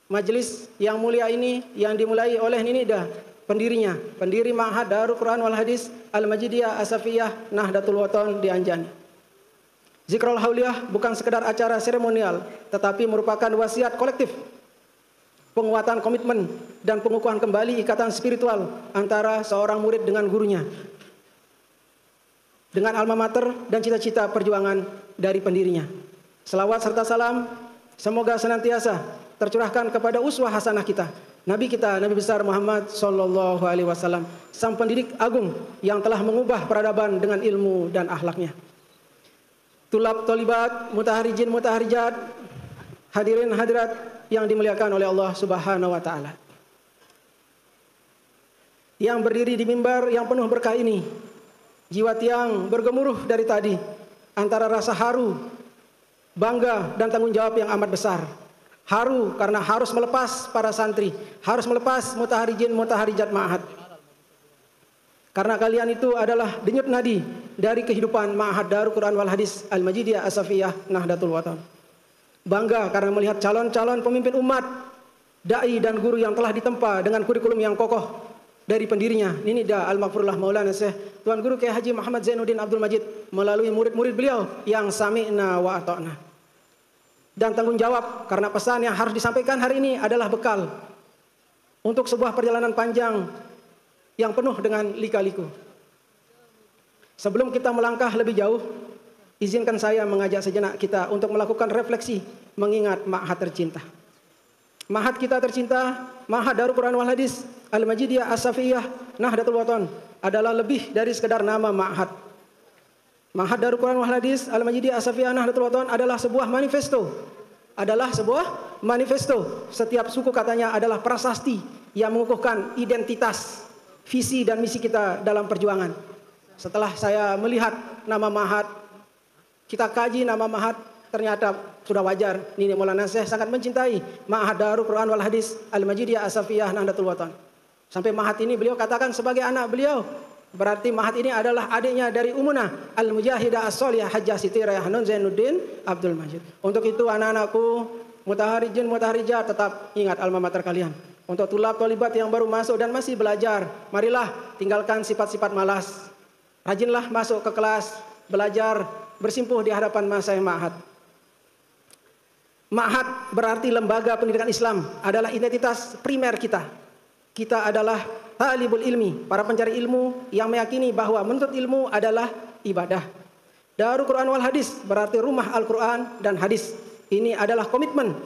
Majelis yang mulia ini yang dimulai oleh Nini Ida, pendiri Ma'had Darul Quran wal Hadis Al-Majidiyah As-Safiyah Nahdlatul Wathon di Anjani. Zikrul Hauliyah bukan sekedar acara seremonial, tetapi merupakan wasiat kolektif, penguatan komitmen dan pengukuhan kembali ikatan spiritual antara seorang murid dengan gurunya, dengan alma mater dan cita-cita perjuangan dari pendirinya. Selawat serta salam semoga senantiasa tercurahkan kepada uswah hasanah kita, Nabi besar Muhammad sallallahu alaihi wasallam, sang pendidik agung yang telah mengubah peradaban dengan ilmu dan akhlaknya. Tulab tolibat, mutaharijin mutaharijat, hadirin hadirat yang dimuliakan oleh Allah Subhanahu wa taala. Yang berdiri di mimbar yang penuh berkah ini, jiwa tiang bergemuruh dari tadi antara rasa haru, bangga dan tanggung jawab yang amat besar. Haru karena harus melepas para santri, harus melepas mutaharijin mutaharijat Ma'had. Karena kalian itu adalah denyut nadi dari kehidupan Ma'had Darul Quran wal Hadis Al-Majidiyah As-Safiyah Nahdlatul Wathon. Bangga karena melihat calon-calon pemimpin umat, dai dan guru yang telah ditempa dengan kurikulum yang kokoh dari pendirinya Nini Ida Al-Maghfurullah Maulana Syekh Tuan Guru Kiai Haji Muhammad Zainuddin Abdul Majid melalui murid-murid beliau yang sami'na wa ata'na. Dan tanggung jawab karena pesan yang harus disampaikan hari ini adalah bekal untuk sebuah perjalanan panjang yang penuh dengan lika-liku. Sebelum kita melangkah lebih jauh, izinkan saya mengajak sejenak kita untuk melakukan refleksi mengingat Ma'had tercinta. Ma'had kita tercinta, Ma'had Darul Quran wal Hadis Al-Majidiyah As-Safiyah Nahdlatul Wathon adalah lebih dari sekedar nama Ma'had. Ma'had Darul Quran wal Hadis Al-Majidiyah As-Safiyah Nahdlatul Wathon adalah sebuah manifesto. Setiap suku katanya adalah prasasti yang mengukuhkan identitas, visi dan misi kita dalam perjuangan. Setelah saya melihat nama Ma'had, kita kaji nama Ma'had, ternyata sudah wajar Nini Maulana Syekh sangat mencintai Ma'had Darul Quran wal Hadis Al-Majidiyah As-Safiyah Nahdlatul Wathon. Sampai Ma'had ini beliau katakan sebagai anak beliau. Berarti Ma'had ini adalah adiknya dari Umuna Al-Mujahidah As-Solihah Hajjah Siti Raihanun Zainuddin Abdul Majid. Untuk itu anak-anakku, mutaharijin mutaharijat, tetap ingat alma mater kalian. Untuk tulab tolibat yang baru masuk dan masih belajar, marilah tinggalkan sifat-sifat malas. Rajinlah masuk ke kelas, belajar, bersimpuh di hadapan Masyayikh Ma'had. Ma'had berarti lembaga pendidikan Islam, adalah identitas primer kita. Kita adalah talibul ilmi, para pencari ilmu yang meyakini bahwa menuntut ilmu adalah ibadah. Darul Quran wal Hadis berarti rumah Al-Quran dan Hadis. Ini adalah komitmen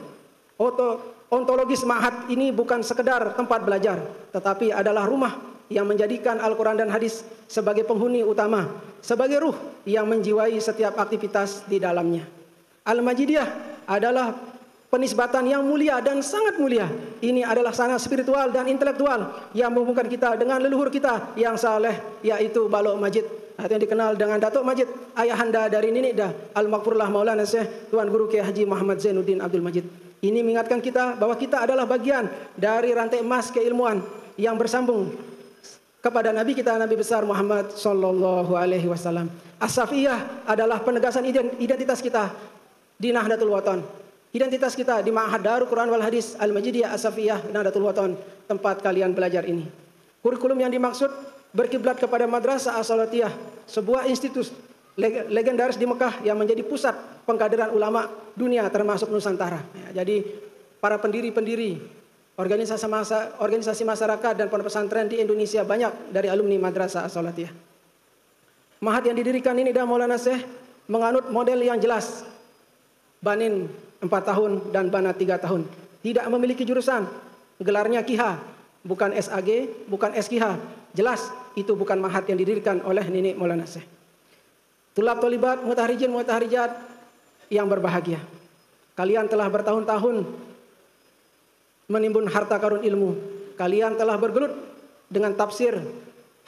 ontologis Ma'had ini, bukan sekedar tempat belajar, tetapi adalah rumah yang menjadikan Al-Quran dan Hadis sebagai penghuni utama, sebagai ruh yang menjiwai setiap aktivitas di dalamnya. Al-Majidiyah adalah penisbatan yang mulia dan sangat mulia. Ini adalah sangat spiritual dan intelektual yang menghubungkan kita dengan leluhur kita yang saleh, yaitu Balok Majid, atau yang dikenal dengan Datuk Majid, ayahanda dari Nini Ida Al-Maghfurullah Maulana Syekh Tuan Guru Kiai Haji Muhammad Zainuddin Abdul Majid. Ini mengingatkan kita bahwa kita adalah bagian dari rantai emas keilmuan yang bersambung kepada Nabi kita, Nabi besar Muhammad sallallahu alaihi wasallam. As-Safiyah adalah penegasan identitas kita di Nahdlatul Wathon. Identitas kita di Ma'had Darul Quran wal Hadis Al-Majidiyah As-Safiyah Nahdlatul Wathon, tempat kalian belajar ini. Kurikulum yang dimaksud berkiblat kepada Madrasah As-Salatiyah, sebuah institusi legendaris di Mekah yang menjadi pusat pengkaderan ulama dunia termasuk Nusantara. Jadi para pendiri-pendiri organisasi masyarakat dan pondok pesantren di Indonesia banyak dari alumni Madrasah As-Salatiyah. Ma'had yang didirikan ini dan Maulana Syekh menganut model yang jelas. Banin 4 tahun dan Banat 3 tahun. Tidak memiliki jurusan. Gelarnya KIHA, bukan SAG, bukan SKIHA. Jelas itu bukan Ma'had yang didirikan oleh Nini Maulana Syekh. Tulab tolibat, mutaharijin mutaharijat yang berbahagia. Kalian telah bertahun-tahun menimbun harta karun ilmu. Kalian telah bergelut dengan tafsir,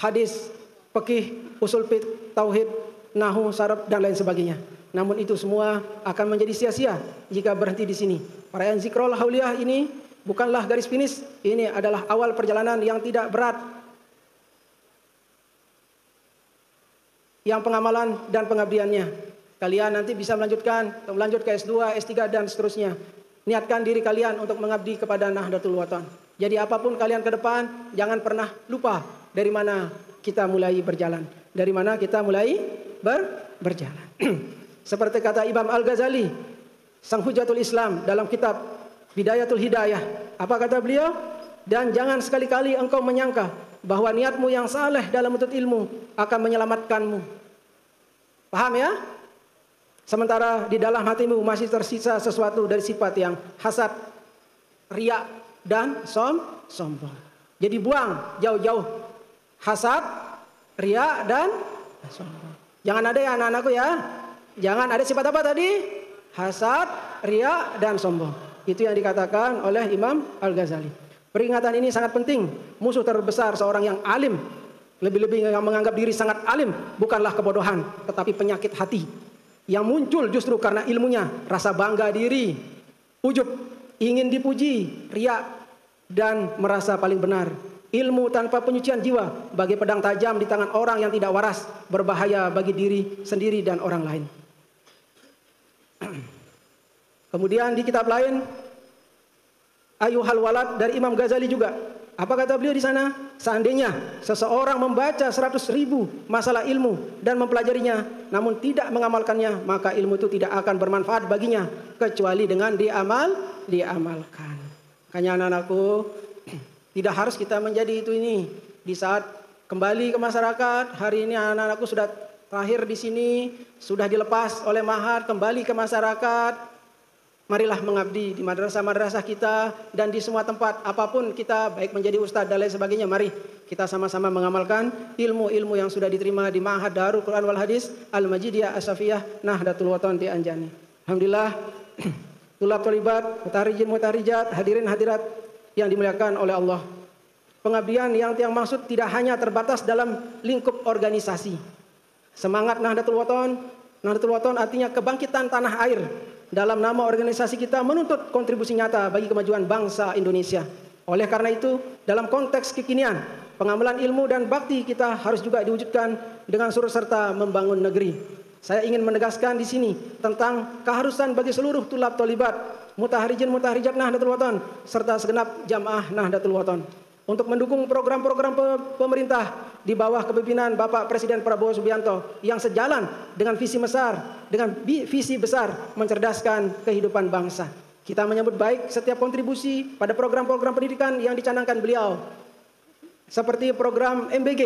hadis, fikih, usul fiqh, tauhid, nahu, saraf dan lain sebagainya. Namun itu semua akan menjadi sia-sia jika berhenti di sini. Perayaan Zikrul Hauliyah ini bukanlah garis finish. Ini adalah awal perjalanan yang tidak berat, yang pengamalan dan pengabdiannya. Kalian nanti bisa melanjut ke S2, S3 dan seterusnya. Niatkan diri kalian untuk mengabdi kepada Nahdlatul Wathon. Jadi apapun kalian ke depan, jangan pernah lupa dari mana kita mulai berjalan. Dari mana kita mulai berjalan. Seperti kata Imam Al-Ghazali, sang hujatul Islam dalam kitab Bidayatul Hidayah. Apa kata beliau? Dan jangan sekali-kali engkau menyangka bahwa niatmu yang saleh dalam menuntut ilmu akan menyelamatkanmu. Paham ya? Sementara di dalam hatimu masih tersisa sesuatu dari sifat yang hasad, riya, dan sombong. Jadi buang jauh-jauh hasad, riya, dan sombong. Jangan ada ya anak-anakku ya. Jangan ada sifat apa tadi? Hasad, riya, dan sombong. Itu yang dikatakan oleh Imam Al-Ghazali. Peringatan ini sangat penting. Musuh terbesar seorang yang alim, lebih-lebih yang menganggap diri sangat alim, bukanlah kebodohan, tetapi penyakit hati. Yang muncul justru karena ilmunya, rasa bangga diri, ujub, ingin dipuji, riya, dan merasa paling benar. Ilmu tanpa penyucian jiwa bagi pedang tajam di tangan orang yang tidak waras, berbahaya bagi diri sendiri dan orang lain. Kemudian di kitab lain, Ayyuhal Walad dari Imam Ghazali juga. Apa kata beliau di sana? Seandainya seseorang membaca 100.000 masalah ilmu dan mempelajarinya, namun tidak mengamalkannya, maka ilmu itu tidak akan bermanfaat baginya kecuali dengan diamalkan. Makanya anak-anakku, tidak harus kita menjadi itu ini. Di saat kembali ke masyarakat, hari ini anak-anakku sudah terakhir di sini, sudah dilepas oleh Mahat, kembali ke masyarakat. Marilah mengabdi di madrasah-madrasah kita dan di semua tempat apapun kita, baik menjadi ustadz dan lain sebagainya. Mari kita sama-sama mengamalkan ilmu-ilmu yang sudah diterima di Ma'had Darul Quran wal Hadis Al-Majidiyah As-Safiyah Nahdlatul Wathon di Anjani. Alhamdulillah, tulab tholibat, mutaharijin mutaharijat, hadirin hadirat yang dimuliakan oleh Allah. Pengabdian yang maksud tidak hanya terbatas dalam lingkup organisasi. Semangat Nahdlatul Wathon artinya kebangkitan tanah air. Dalam nama organisasi kita menuntut kontribusi nyata bagi kemajuan bangsa Indonesia. Oleh karena itu, dalam konteks kekinian, pengamalan ilmu dan bakti kita harus juga diwujudkan dengan surut serta membangun negeri. Saya ingin menegaskan di sini tentang keharusan bagi seluruh tulab tholibat, mutaharijin mutaharijat Nahdlatul Wathon serta segenap jamaah Nahdlatul Wathon untuk mendukung program-program pemerintah di bawah kepemimpinan Bapak Presiden Prabowo Subianto yang sejalan dengan visi besar mencerdaskan kehidupan bangsa. Kita menyambut baik setiap kontribusi pada program-program pendidikan yang dicanangkan beliau, seperti program MBG,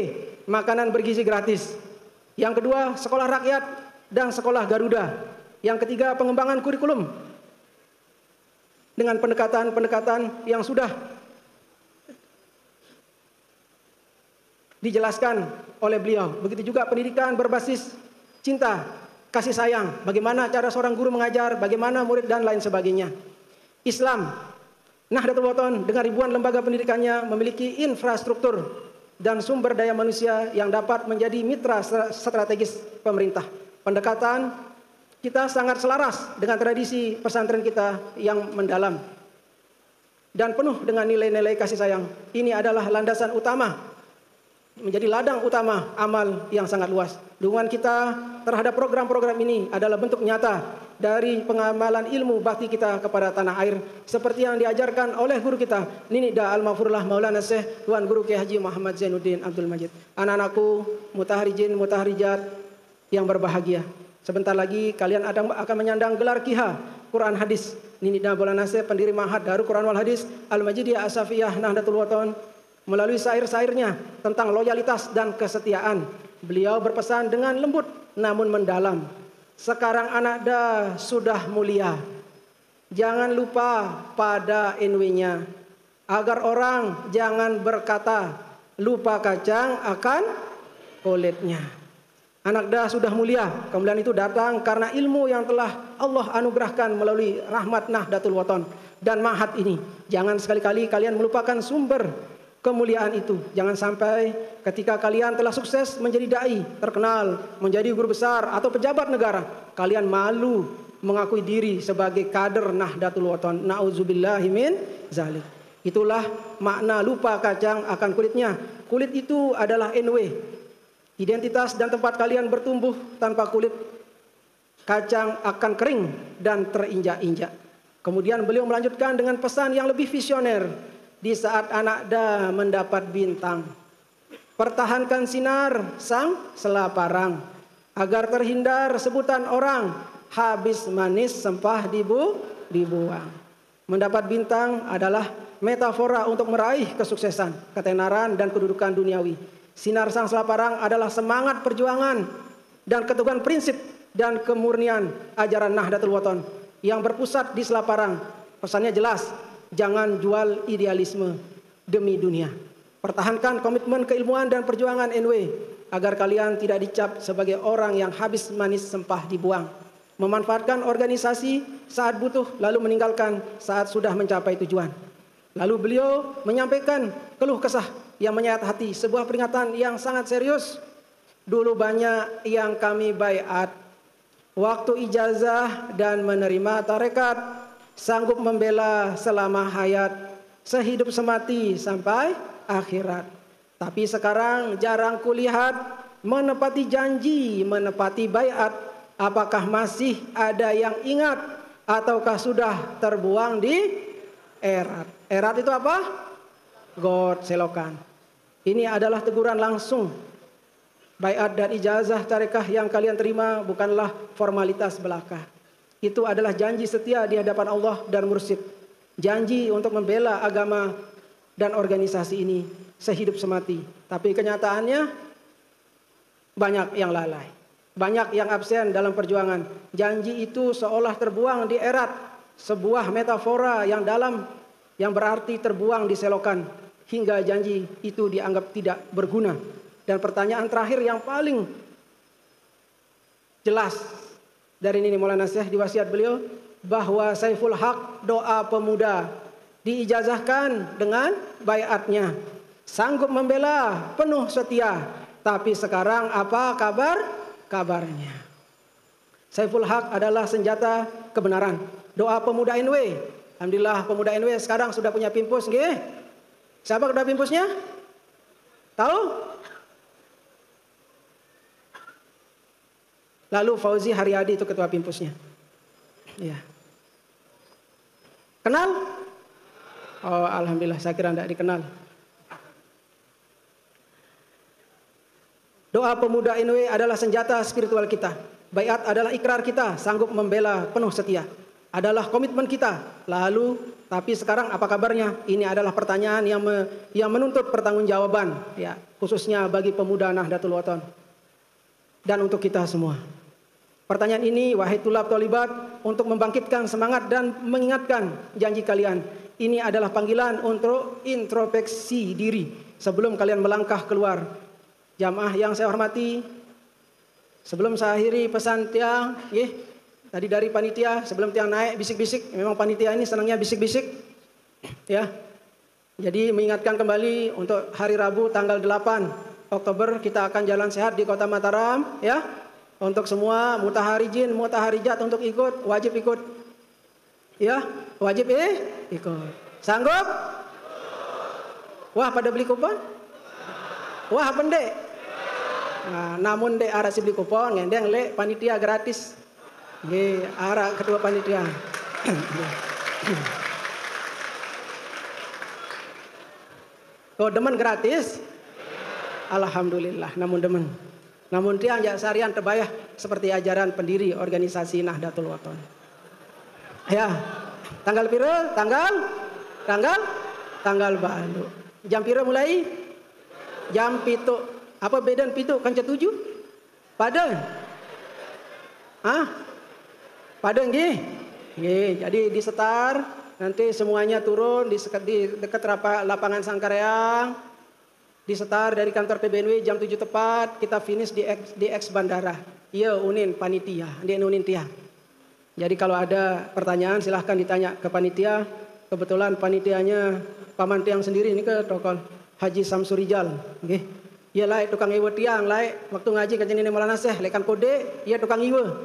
makanan bergizi gratis. Yang kedua, sekolah rakyat dan sekolah Garuda. Yang ketiga, pengembangan kurikulum dengan pendekatan-pendekatan yang sudah dijelaskan oleh beliau. Begitu juga pendidikan berbasis cinta, kasih sayang, bagaimana cara seorang guru mengajar, bagaimana murid dan lain sebagainya. Islam, Nahdlatul Wathon dengan ribuan lembaga pendidikannya memiliki infrastruktur dan sumber daya manusia yang dapat menjadi mitra strategis pemerintah. Pendekatan kita sangat selaras dengan tradisi pesantren kita yang mendalam dan penuh dengan nilai-nilai kasih sayang. Ini adalah landasan utama, menjadi ladang utama amal yang sangat luas. Dukungan kita terhadap program-program ini adalah bentuk nyata dari pengamalan ilmu bakti kita kepada tanah air, seperti yang diajarkan oleh guru kita, Ninida Al-Maghfurullah Maulana Syekh Tuan Guru Kiai Haji Muhammad Zainuddin Abdul Majid. Anak-anakku, mutaharijin, mutaharijat yang berbahagia, sebentar lagi kalian akan menyandang gelar Kiha Quran Hadis. Ninida Maulana Syekh, pendiri Ma'had Darul Quran wal Hadis Al-Majidiyah As-Safiyah Nahdlatul Wathon, melalui syair-syairnya tentang loyalitas dan kesetiaan, beliau berpesan dengan lembut namun mendalam. Sekarang anakda sudah mulia, jangan lupa pada NW-nya, agar orang jangan berkata lupa kacang akan kulitnya. Anakda sudah mulia, kemuliaan itu datang karena ilmu yang telah Allah anugerahkan melalui rahmat Nahdlatul Wathon dan Ma'had ini. Jangan sekali-kali kalian melupakan sumber kemuliaan itu. Jangan sampai ketika kalian telah sukses menjadi dai, terkenal, menjadi guru besar atau pejabat negara, kalian malu mengakui diri sebagai kader Nahdlatul Wathon. Nauzubillahi min zalik. Itulah makna lupa kacang akan kulitnya. Kulit itu adalah NW, identitas dan tempat kalian bertumbuh. Tanpa kulit, kacang akan kering dan terinjak-injak. Kemudian beliau melanjutkan dengan pesan yang lebih visioner. Di saat anak da mendapat bintang, pertahankan sinar sang selaparang, agar terhindar sebutan orang, habis manis sempah dibuang. Mendapat bintang adalah metafora untuk meraih kesuksesan, ketenaran dan kedudukan duniawi. Sinar sang selaparang adalah semangat perjuangan dan keteguhan prinsip dan kemurnian ajaran Nahdlatul Wathon yang berpusat di Selaparang. Pesannya jelas, jangan jual idealisme demi dunia. Pertahankan komitmen keilmuan dan perjuangan NW agar kalian tidak dicap sebagai orang yang habis manis sempah dibuang. Memanfaatkan organisasi saat butuh lalu meninggalkan saat sudah mencapai tujuan. Lalu beliau menyampaikan keluh kesah yang menyayat hati, sebuah peringatan yang sangat serius. Dulu banyak yang kami baiat waktu ijazah dan menerima tarekat, sanggup membela selama hayat, sehidup semati sampai akhirat. Tapi sekarang jarang kulihat menepati janji, menepati baiat. Apakah masih ada yang ingat ataukah sudah terbuang di erat? Erat itu apa? God, selokan. Ini adalah teguran langsung. Baiat dan ijazah tarekah yang kalian terima bukanlah formalitas belaka. Itu adalah janji setia di hadapan Allah dan mursyid. Janji untuk membela agama dan organisasi ini sehidup semati. Tapi kenyataannya banyak yang lalai. Banyak yang absen dalam perjuangan. Janji itu seolah terbuang di erat. Sebuah metafora yang dalam, yang berarti terbuang di selokan. Hingga janji itu dianggap tidak berguna. Dan pertanyaan terakhir yang paling jelas dari Nini Maulana Syekh di wasiat beliau, bahwa Saiful Haq doa pemuda diijazahkan dengan baiatnya, sanggup membela penuh setia. Tapi sekarang apa kabarnya? Saiful Haq adalah senjata kebenaran. Doa pemuda NW. Alhamdulillah pemuda NW sekarang sudah punya pimpus, nggih. Siapa ketua pimpusnya? Tahu? Lalu Fauzi Haryadi itu ketua pimpusnya. Ya. Kenal? Oh, alhamdulillah, saya kira tidak dikenal. Doa pemuda NW adalah senjata spiritual kita. Baiat adalah ikrar kita, sanggup membela penuh setia. Adalah komitmen kita. Lalu, tapi sekarang apa kabarnya? Ini adalah pertanyaan yang menuntut pertanggungjawaban, ya, khususnya bagi pemuda Nahdlatul Wathon dan untuk kita semua. Pertanyaan ini, wahai tulab tolibat, untuk membangkitkan semangat dan mengingatkan janji kalian. Ini adalah panggilan untuk introspeksi diri sebelum kalian melangkah keluar. Jamaah yang saya hormati, sebelum saya akhiri pesan tiang, tadi dari panitia, sebelum tiang naik bisik-bisik, memang panitia ini senangnya bisik-bisik, ya. Jadi mengingatkan kembali untuk hari Rabu tanggal 8 Oktober kita akan jalan sehat di Kota Mataram, ya. Untuk semua mutaharijin, mutaharijat untuk ikut, wajib ikut. Ya, wajib ikut. Sanggup? Wah, pada beli kupon? Wah, pendek. Nah, namun dek arah si beli kupon, ngendeng le panitia gratis. Nggih, arah ketua panitia. Oh, demen gratis? Alhamdulillah, namun demen. Namun tiang jak sarian terbayah seperti ajaran pendiri organisasi Nahdlatul Wathon. Ya, tanggal piro? Tanggal balu. Jam piro mulai? Jam pitu. Apa bedan pitu? Kan 7? Padang. Padang nggih. Nggih, jadi di setar nanti semuanya turun di dekat lapangan Sangkareang. Di setar dari kantor PBNW jam 7 tepat, kita finish di X Bandara. Iya, unin panitia, dia unin tiang. Jadi kalau ada pertanyaan silahkan ditanya ke panitia. Kebetulan panitianya paman tiang sendiri ini ke Tokol Haji Samsurijal. Nggih. Iya lai tukang iwe tiang lai waktu ngaji kajian Nini Maulana Syekh lekan kode, iya tukang iwe.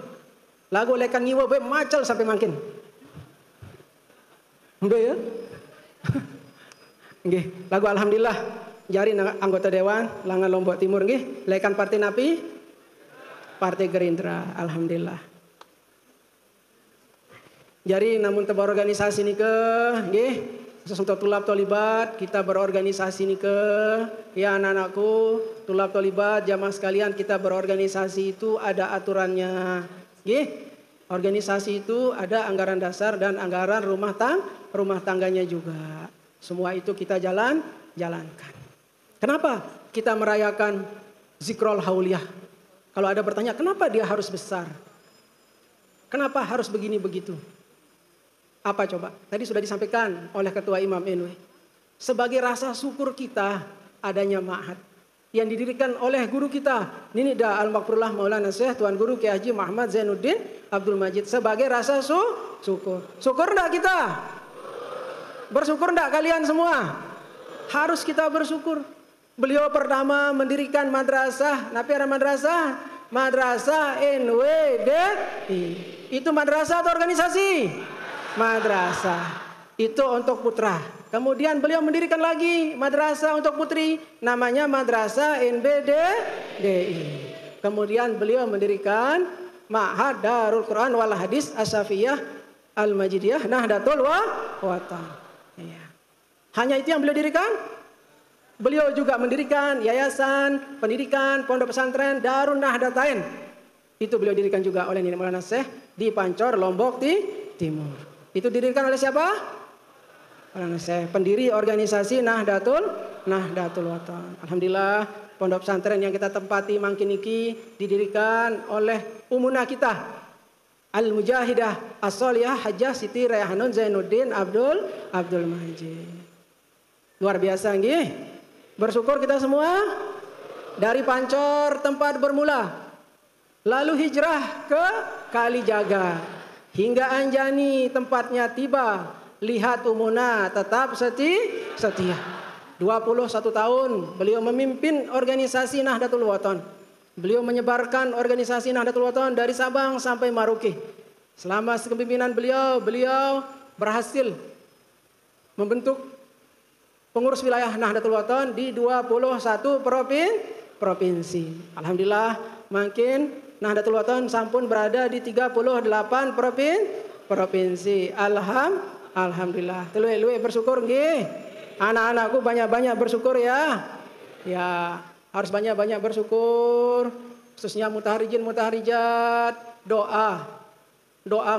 Lagu lekan iwe be macel sampai makin. Nggih ya? Nggih, lagu alhamdulillah. Jari anggota dewan Langan Lombok Timur nggih, lekan partai napi? Partai Gerindra, alhamdulillah. Jadi namun teu berorganisasi nikeun nggih. Khusus untuk tulab tolibat kita berorganisasi nikeun. Ya anak-anakku, tulab tolibat jamaah sekalian kita berorganisasi itu ada aturannya. Nggih. Organisasi itu ada anggaran dasar dan anggaran rumah tangganya juga. Semua itu kita jalankan. Kenapa kita merayakan Zikrul Hauliyah? Kalau ada bertanya, kenapa dia harus besar? Kenapa harus begini begitu? Apa coba? Tadi sudah disampaikan oleh Ketua Imam NW. Sebagai rasa syukur kita adanya ma'had yang didirikan oleh guru kita, Ninida Al-Maghfurullah Maulana Syekh Tuan Guru Kiai Haji Muhammad Zainuddin Abdul Majid, sebagai rasa syukur. Syukur enggak kita? Bersyukur enggak kalian semua? Harus kita bersyukur. Beliau pertama mendirikan madrasah, napi ada madrasah? Madrasah NWDI. Itu madrasah atau organisasi? Madrasah. Itu untuk putra. Kemudian beliau mendirikan lagi madrasah untuk putri, namanya Madrasah NBDI. Kemudian beliau mendirikan Ma'had Darul Quran wal Hadis Asyafiyah Al-Majidiyah Nahdlatul Watan. Ya. Hanya itu yang beliau dirikan? Beliau juga mendirikan yayasan pendidikan pondok pesantren Darun Nahdlatain. Itu beliau dirikan juga oleh Nini Maulana Syekh di Pancor, Lombok Timur. Itu didirikan oleh siapa? Maulana Syekh, pendiri organisasi Nahdlatul Watan. Alhamdulillah, pondok pesantren yang kita tempati mangkin iki didirikan oleh umunah kita. Al-Mujahidah As-Sholihah Hajjah Siti Raihanun Zainuddin Abdul Majid. Luar biasa nggih. Bersyukur kita semua. Dari Pancor tempat bermula. Lalu hijrah ke Kalijaga. Hingga Anjani tempatnya tiba. Lihat umunah tetap setia. 21 tahun beliau memimpin organisasi Nahdlatul Watan. Beliau menyebarkan organisasi Nahdlatul Watan dari Sabang sampai Maroke. Selama kepemimpinan beliau berhasil membentuk pengurus wilayah Nahdlatul Watan di 21 provinsi. Alhamdulillah, makin Nahdlatul Watan sampun berada di 38 provinsi. Alhamdulillah. Luwe bersyukur nggih. Anak-anakku banyak-banyak bersyukur ya. Ya, harus banyak-banyak bersyukur. Khususnya mutaharijin mutaharijat, doa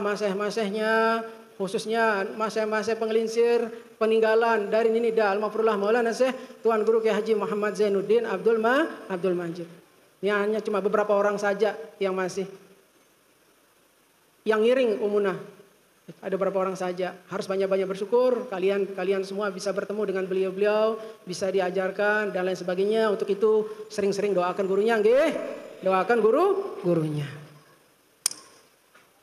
maseh-masehnya, khususnya maseh-maseh pengelinsir peninggalan dari Ninida Al-Maghfurullah Maulana Syekh Tuan Guru Kiai Haji Muhammad Zainuddin Abdul Majid. Ini hanya cuma beberapa orang saja yang masih yang ngiring umunah. Ada beberapa orang saja. Harus banyak-banyak bersyukur. Kalian semua bisa bertemu dengan beliau-beliau, bisa diajarkan dan lain sebagainya. Untuk itu sering-sering doakan gurunya, nggih. Doakan gurunya.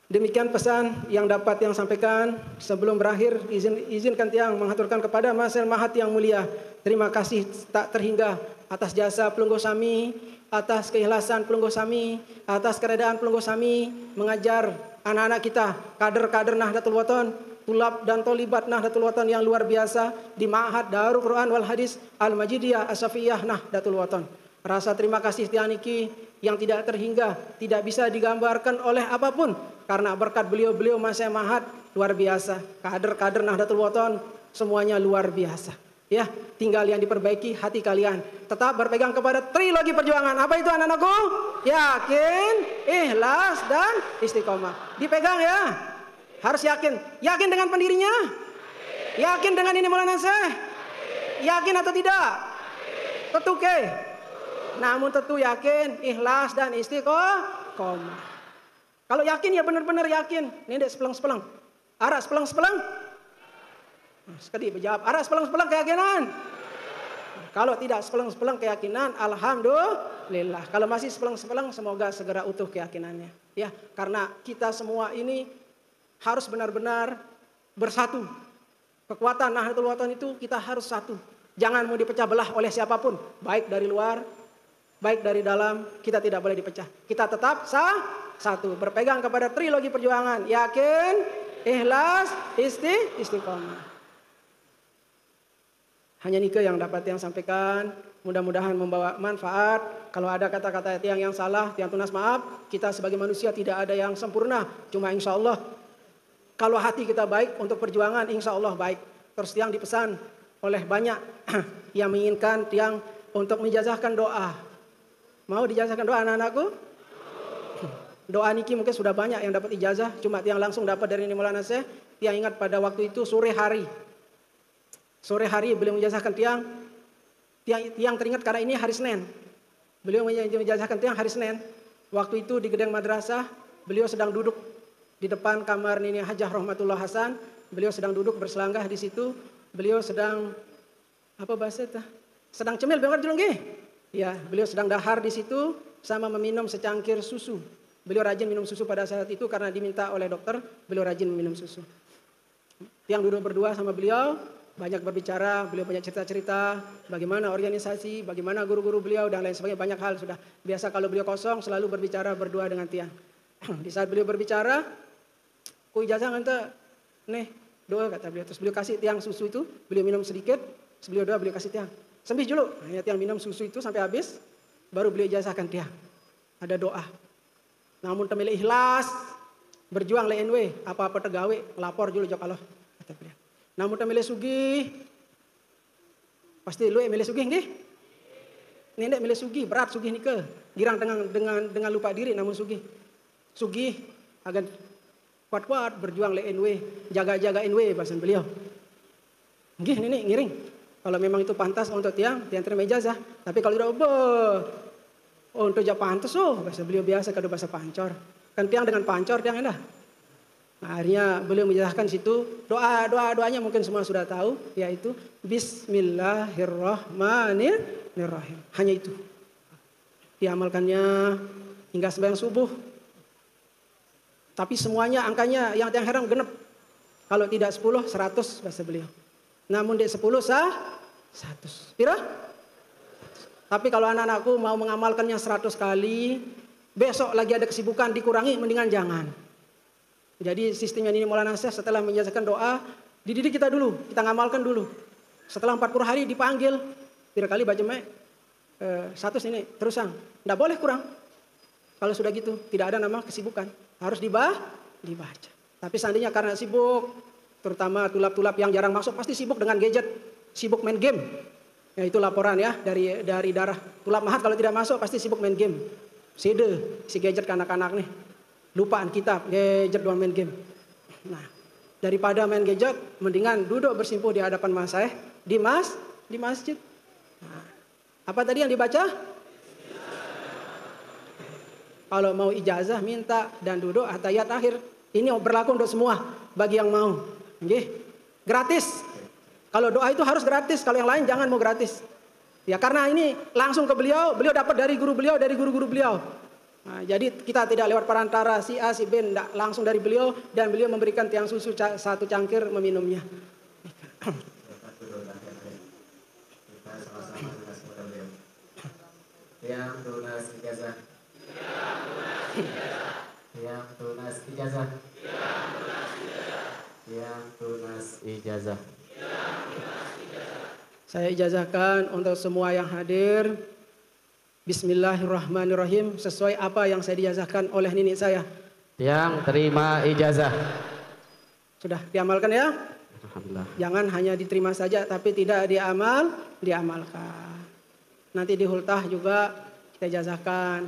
Demikian pesan yang dapat yang sampaikan. Sebelum berakhir, izinkan tiang menghaturkan kepada Masel Mahat yang mulia. Terima kasih tak terhingga atas jasa Pelunggu Sami, atas keikhlasan Pelunggu Sami, atas keredaan Pelunggu Sami mengajar anak-anak kita, kader-kader Nahdlatul Watan, tulab dan tolibat Nahdlatul Watan yang luar biasa di Ma'had Darul Quran wal Hadis Al-Majidiyah Asyafiyah Nahdlatul Watan. Rasa terima kasih tiang niki yang tidak terhingga, tidak bisa digambarkan oleh apapun karena berkat beliau-beliau Masya Ma'had luar biasa. Kader-kader Nahdlatul Watan semuanya luar biasa. Ya, tinggal yang diperbaiki hati kalian. Tetap berpegang kepada trilogi perjuangan. Apa itu anak-anakku? Yakin, ikhlas, dan istiqomah. Dipegang ya. Harus yakin. Yakin dengan pendirinya? Yakin dengan ini Maulana Syekh? Yakin atau tidak? Tentu ke. Namun tentu yakin, ikhlas, dan istiqomah. Kalau yakin ya benar-benar yakin. Ini dek sepeleng-sepeleng. Arah sepeleng-sepeleng. Sekali berjawab, arah sepeleng-sepeleng keyakinan. Kalau tidak sepeleng-sepeleng keyakinan, alhamdulillah. Kalau masih sepeleng-sepeleng, semoga segera utuh keyakinannya. Ya, karena kita semua ini harus benar-benar bersatu. Kekuatan Nahdlatul Watan itu kita harus satu. Jangan mau dipecah belah oleh siapapun, baik dari luar, baik dari dalam. Kita tidak boleh dipecah. Kita tetap satu, berpegang kepada trilogi perjuangan. Yakin, ikhlas, istiqomah. Hanya nike yang dapat yang sampaikan. Mudah-mudahan membawa manfaat. Kalau ada kata-kata tiang yang salah, tiang tunas maaf. Kita sebagai manusia tidak ada yang sempurna. Cuma insya Allah Kalau hati kita baik untuk perjuangan, insya Allah baik. Terus tiang dipesan oleh banyak yang menginginkan tiang untuk menjazahkan doa. Mau dijazahkan doa anak-anakku? Doa niki mungkin sudah banyak yang dapat ijazah, cuma tiang langsung dapat dari Maulana Syekh. Tiang ingat pada waktu itu sore hari. Sore hari beliau menjazahkan tiang. Tiang teringat karena ini hari Senin. Beliau menjazahkan tiang hari Senin. Waktu itu di gedung madrasah, beliau sedang duduk di depan kamar Nini Hajah Rahmatullah Hasan. Beliau sedang duduk berselanggah di situ. Beliau sedang apa bahasa itu? Sedang cemil benar dulu nggih. Ya, beliau sedang dahar di situ sama meminum secangkir susu. Beliau rajin minum susu pada saat itu karena diminta oleh dokter, beliau rajin minum susu. Yang duduk berdua sama beliau, banyak berbicara, beliau banyak cerita-cerita, bagaimana organisasi, bagaimana guru-guru beliau dan lain sebagainya, banyak hal sudah. Biasa kalau beliau kosong selalu berbicara berdua dengan tiang. Di saat beliau berbicara, ku ijazah ngante, nih doa kata beliau. Terus beliau kasih tiang susu itu, beliau minum sedikit, sebelum doa beliau kasih tiang. Sembih dulu, ya, tiang minum susu itu sampai habis, baru beliau ijazahkan tiang. Ada doa. Namun temile ikhlas, berjuang le NW, apa-apa tegawe, lapor dulu jok Allah. Kata beliau. Namun temile sugih, pasti lu emile sugih nggih? Nenek milih sugih, berat sugih nike. Girang dengan lupa diri namun sugih. Sugih agar kuat-kuat berjuang le NW, jaga-jaga NW bahasa beliau. Nggih nenek ngiring. Kalau memang itu pantas untuk tiang terima ijazah. Tapi kalau tidak untuk ja pantas bahasa beliau biasa kado bahasa pancor. Kan tiang dengan pancor tiang enak. Nah, akhirnya beliau menjelaskan situ doanya mungkin semua sudah tahu, yaitu Bismillahirrahmanirrahim. Hanya itu. Diamalkannya hingga sembahyang subuh. Tapi semuanya angkanya yang heran genep. Kalau tidak 10, 100 bahasa beliau. Namun di 10 100. Pira? Tapi kalau anak-anakku mau mengamalkannya 100 kali, besok lagi ada kesibukan dikurangi, mendingan jangan. Jadi sistemnya ini Maulana Syekh setelah menjazahkan doa, dididik kita dulu, kita ngamalkan dulu. Setelah 40 hari dipanggil, pira kali baca 100 ini terusan. Tidak boleh kurang. Kalau sudah gitu, tidak ada nama kesibukan. Harus dibaca. Tapi seandainya karena sibuk, terutama tulap-tulap yang jarang masuk, pasti sibuk dengan gadget, sibuk main game. Ya, itu laporan ya dari darah. Tulap mahat kalau tidak masuk pasti sibuk main game. Sede, si gadget ke anak-anak nih. Lupaan kitab, gadget doang main game. Nah, daripada main gadget, mendingan duduk bersimpuh di hadapan Mas Syekh di masjid. Nah, apa tadi yang dibaca? Kalau mau ijazah minta dan duduk atayat akhir. Ini berlaku untuk semua bagi yang mau. Nggih. Gratis. Kalau doa itu harus gratis, kalau yang lain jangan mau gratis. Ya karena ini langsung ke beliau dapat dari guru beliau, dari guru-guru beliau. Nah, jadi kita tidak lewat perantara si A, si B, enggak, langsung dari beliau dan beliau memberikan tiang susu 1 cangkir meminumnya. Kita sama-sama tunas kepada beliau. Yang tunas ijazah. Yang tunas ijazah. Yang tunas ijazah. Saya ijazahkan untuk semua yang hadir. Bismillahirrahmanirrahim. Sesuai apa yang saya diijazahkan oleh nenek saya. Yang terima ijazah. Sudah diamalkan ya? Alhamdulillah. Jangan hanya diterima saja tapi tidak diamalkan. Nanti di hultah juga kita ijazahkan.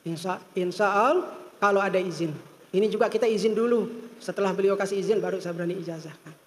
Insya Allah kalau ada izin. Ini juga kita izin dulu. Setelah beliau kasih izin baru saya berani ijazahkan.